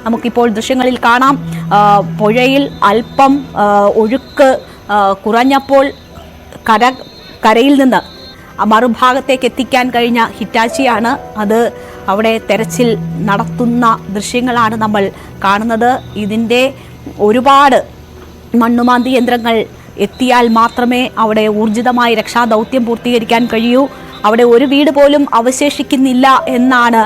നമുക്കിപ്പോൾ ദൃശ്യങ്ങളിൽ കാണാം. പുഴയിൽ അല്പം ഒഴുക്ക് കുറഞ്ഞപ്പോൾ കരയിൽ നിന്ന് മറുഭാഗത്തേക്ക് എത്തിക്കാൻ കഴിഞ്ഞ ഹിറ്റാച്ചിയാണ് അത്. അവിടെ തെരച്ചിൽ നടത്തുന്ന ദൃശ്യങ്ങളാണ് നമ്മൾ കാണുന്നത്. ഇതിൻ്റെ ഒരുപാട് മണ്ണുമാന്തി യന്ത്രങ്ങൾ എത്തിയാൽ മാത്രമേ അവിടെ ഊർജിതമായി രക്ഷാദൗത്യം പൂർത്തീകരിക്കാൻ കഴിയൂ. അവിടെ ഒരു വീട് പോലും അവശേഷിക്കുന്നില്ല എന്നാണ്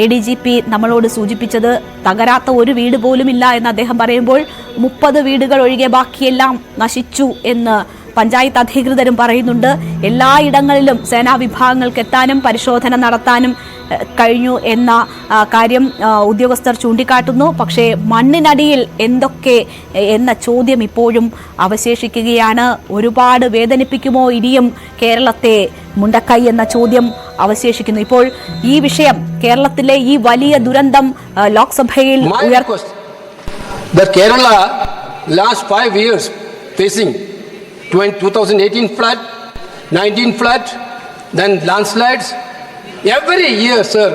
ADGP നമ്മളോട് സൂചിപ്പിച്ചത്. തകരാത്ത ഒരു വീട് പോലുമില്ല എന്ന് അദ്ദേഹം പറയുമ്പോൾ 30 വീടുകൾ ഒഴികെ ബാക്കിയെല്ലാം നശിച്ചു എന്ന് പഞ്ചായത്ത് അധികൃതരും പറയുന്നുണ്ട്. എല്ലായിടങ്ങളിലും സേനാ വിഭാഗങ്ങൾക്ക് എത്താനും പരിശോധന നടത്താനും കഴിഞ്ഞു എന്ന കാര്യം ഉദ്യോഗസ്ഥർ ചൂണ്ടിക്കാട്ടുന്നു. പക്ഷേ മണ്ണിനടിയിൽ എന്തൊക്കെ എന്ന ചോദ്യം ഇപ്പോഴും അവശേഷിക്കുകയാണ്. ഒരുപാട് വേദനിപ്പിക്കുമോ ഇനിയും കേരളത്തെ മുണ്ടക്കൈ എന്ന ചോദ്യം അവശേഷിക്കുന്നു. ഇപ്പോൾ ഈ വിഷയം, കേരളത്തിലെ ഈ വലിയ ദുരന്തം ലോക്സഭയിൽ Kerala last 5 years facing 2018 flood, 19 flood, then landslides. Every year, sir,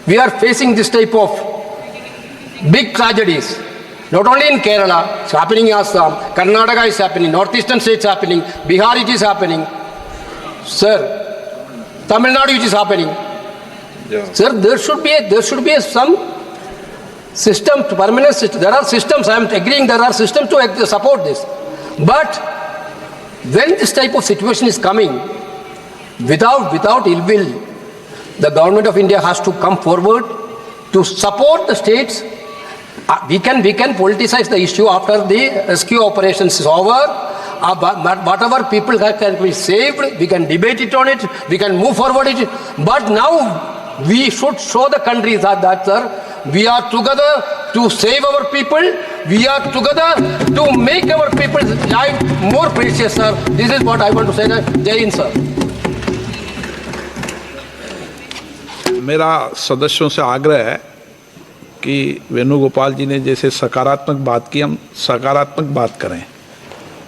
we are facing this type of big tragedies. Not only in Kerala, it's happening in Assam, Karnataka is happening, northeastern states happening, Bihar it is happening. Sir, Tamil Nadu it is happening. Yeah. Sir, there should be some system, permanent system. There are systems, I am agreeing, there are systems to support this. But when this type of situation is coming, without ill will, the government of India has to come forward to support the states. We can politicize the issue after the rescue operations is over. But whatever people can be saved, we can debate it on it, we can move forward it. But now we should show the country that sir, we are together to save our people. We are together to make our people's life more precious, sir. This is what I want to say. Jai Hind, sir. मेरा सदस्यों से आग्रह है कि वेणुगोपाल जी ने जैसे सकारात्मक बात की, हम सकारात्मक बात करें।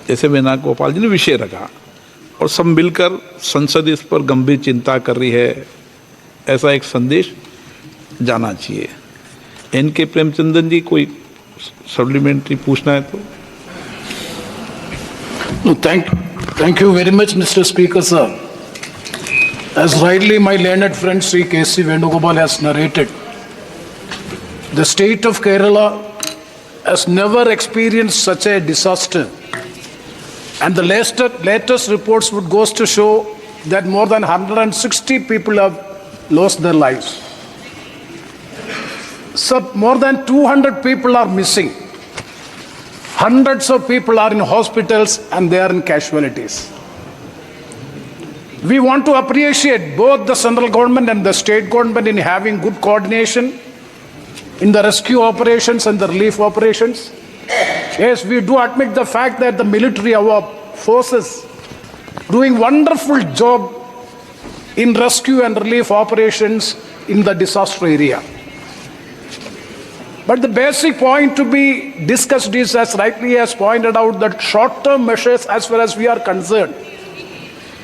जैसे वेणुगोपाल जी ने विषय रखा और सब मिलकर संसद इस पर गंभीर चिंता कर रही है, ऐसा एक संदेश जाना चाहिए। NK प्रेमचंदन जी कोई सप्लीमेंट्री पूछना है तो? No, thank you very much, Mr. Speaker, sir. As rightly my learned friend Sri K.C. Venugopal has narrated, the state of Kerala has never experienced such a disaster. And the latest reports would goes to show that more than 160 people have lost their lives. So more than 200 people are missing. Hundreds of people are in hospitals and they are in casualties. We want to appreciate both the central government and the state government in having good coordination in the rescue operations and the relief operations. Yes, we do admit the fact that the military, our forces, doing wonderful job in rescue and relief operations in the disaster area. But the basic point to be discussed is, as rightly as pointed out, that short-term measures, as far as we are concerned,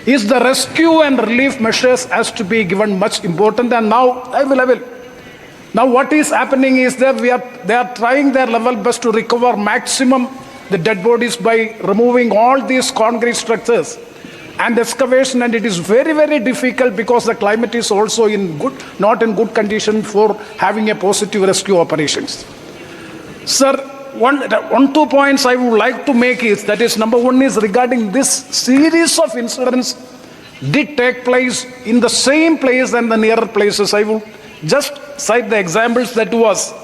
is the rescue and relief measures has to be given much importance. And now I will. Now what is happening is that they are trying their level best to recover maximum the dead bodies by removing all these concrete structures and excavation, and it is very, very difficult because the climate is also not in good condition for having a positive rescue operations. Sir, two points I would like to make is, that is, number one is regarding this series of incidents did take place in the same place and the nearer places. I will just cite the examples that was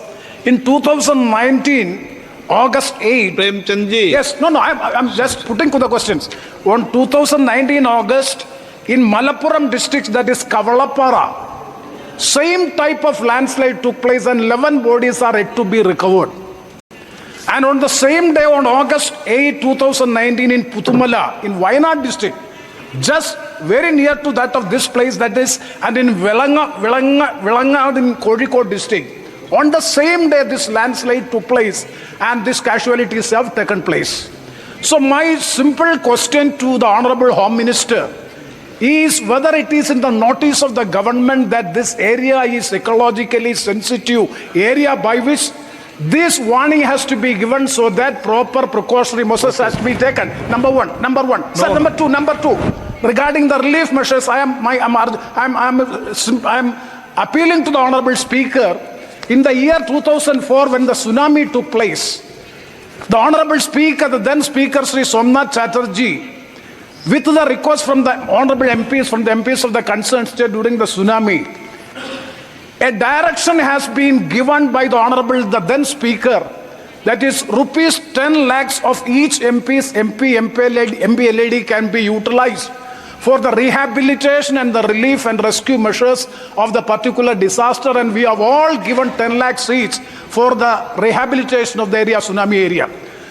in 2019, August 8. Premchandji. Yes, no, I'm just putting to the questions. On 2019 August, in Malappuram district, that is Kavalappara, same type of landslide took place and 11 bodies are yet to be recovered. And on the same day, on August 8, 2019, in Puthumala, in Wayanad district, just very near to that of this place, that is, and in Velanga in Kozhikode district, on the same day this landslide took place and these casualties have taken place. So my simple question to the Honorable Home Minister is whether it is in the notice of the government that this area is ecologically sensitive area by which this warning has to be given so that proper precautionary measures has to be taken. Number one. Sir, number two. Regarding the relief measures, I am appealing to the Honorable Speaker. In the year 2004, when the tsunami took place, the Honorable Speaker, the then Speaker Sri Somnath Chatterjee, with the request from the Honorable MPs, from the MPs of the concerned state during the tsunami, a direction has been given by the Honorable, the then Speaker, that is rupees 10 lakhs of each MP/LAD can be utilized for the rehabilitation and the relief and rescue measures of the particular disaster, and we have all given 10 lakhs each for the rehabilitation of the area, tsunami area.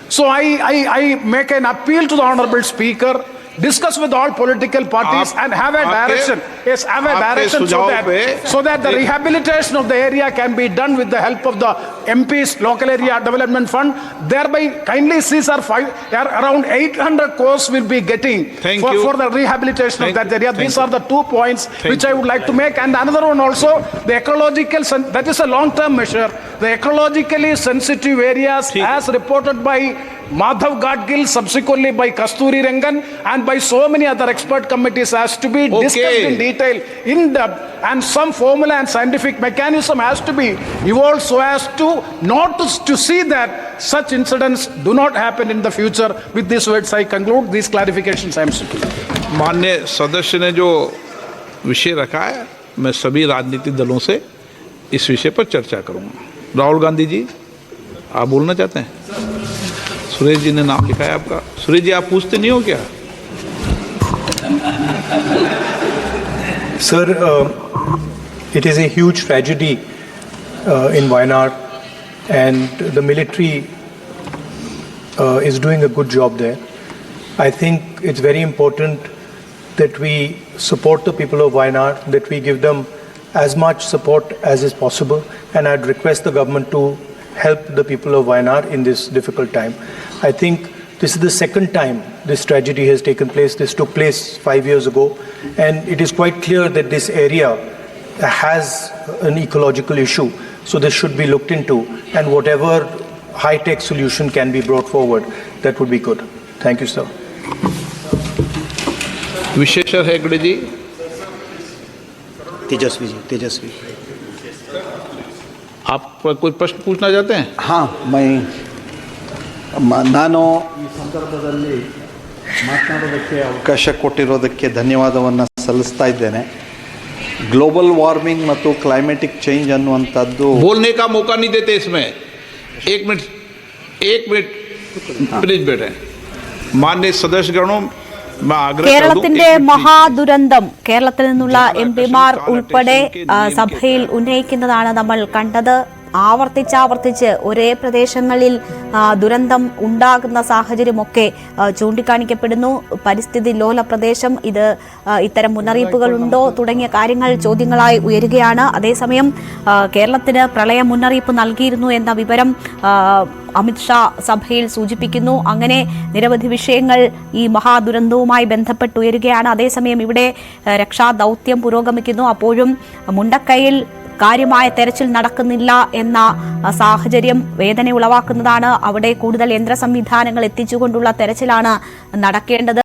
So I make an appeal to the Honorable Speaker, discuss with all political parties and have a direction. Yes, have a direction so that the rehabilitation of the area can be done with the help of the MP's local area development fund. Thereby, kindly see, sir, around 800 crores will be getting for the rehabilitation of that area. These are the 2 points which I would like to make. And another one also, the ecological, that is a long-term measure. The ecologically sensitive areas, as reported by Madhav Gadgil, subsequently by Kasturi Rangan, and by so many other expert committees, has to be discussed in detail, in depth, and some formula and scientific mechanism has to be evolved so as to not to see that such incidents do not happen in the future. With these words, I conclude. These clarifications I am seeking. माननीय सदस्य ने जो विषय रखा है, मैं सभी राजनीतिक दलों से इस विषय पर चर्चा करूंगा। राहुल गांधी जी, आप बोलना चाहते हैं? सुरेश जी ने नाम लिखा है आपका। सुरेश जी, आप पूछते नहीं हो क्या? Sir, it is a huge tragedy in Wayanad, and the military is doing a good job there. I think it's very important that we support the people of Wayanad, that we give them as much support as is possible, and I'd request the government to help the people of Wayanad in this difficult time. I think this is the second time this tragedy has taken place. This took place 5 years ago, and it is quite clear that this area has an ecological issue. So this should be looked into, and whatever high-tech solution can be brought forward, that would be good. Thank you, sir. विशेषर Hegde जी, तेजस्वी आप कोई प्रश्न पूछना चाहते हैं? ಹಾಂ ನಾನು ಈ ಸಂದರ್ಭದಲ್ಲಿ ಮಾತನಾಡೋದಕ್ಕೆ ಅವಕಾಶ ಕೊಟ್ಟಿರೋದಕ್ಕೆ ಧನ್ಯವಾದವನ್ನು ಸಲ್ಲಿಸ್ತಾ ಇದ್ದೇನೆ. ಗ್ಲೋಬಲ್ ವಾರ್ಮಿಂಗ್ ಮತ್ತು ಕ್ಲೈಮೆಟಿಕ್ ಚೇಂಜ್ ಅನ್ನುವಂಥದ್ದು बोलने का मौका नहीं देते इसमें। एक मिनट प्लीज बैठे। माननीय सदस्यगणों, मैं आग्रह കേരളത്തിന്റെ മഹാദുരന്തം കേരളത്തിൽ നിന്നുള്ള എംപിമാർ ഉൾപ്പെടെ സഭയിൽ ഉന്നയിക്കുന്നതാണ് നമ്മൾ കണ്ടത്. ആവർത്തിച്ച് ഒരേ പ്രദേശങ്ങളിൽ ദുരന്തം ഉണ്ടാകുന്ന സാഹചര്യമൊക്കെ ചൂണ്ടിക്കാണിക്കപ്പെടുന്നു. പരിസ്ഥിതി ലോല പ്രദേശം, ഇത് ഇത്തരം മുന്നറിയിപ്പുകളുണ്ടോ തുടങ്ങിയ കാര്യങ്ങൾ ചോദ്യങ്ങളായി ഉയരുകയാണ്. അതേസമയം കേരളത്തിന് പ്രളയ മുന്നറിയിപ്പ് നൽകിയിരുന്നു എന്ന വിവരം അമിത്ഷാ സഭയിൽ സൂചിപ്പിക്കുന്നു. അങ്ങനെ നിരവധി വിഷയങ്ങൾ ഈ മഹാദുരന്തവുമായി ബന്ധപ്പെട്ടുയരുകയാണ്. അതേസമയം ഇവിടെ രക്ഷാദൗത്യം പുരോഗമിക്കുന്നു. അപ്പോഴും മുണ്ടക്കൈയിൽ കാര്യമായ തെരച്ചിൽ നടക്കുന്നില്ല എന്ന സാഹചര്യം വേദന ഉളവാക്കുന്നതാണ്. അവിടെ കൂടുതൽ യന്ത്ര സംവിധാനങ്ങൾ എത്തിച്ചുകൊണ്ടുള്ള തെരച്ചിലാണ് നടക്കേണ്ടത്.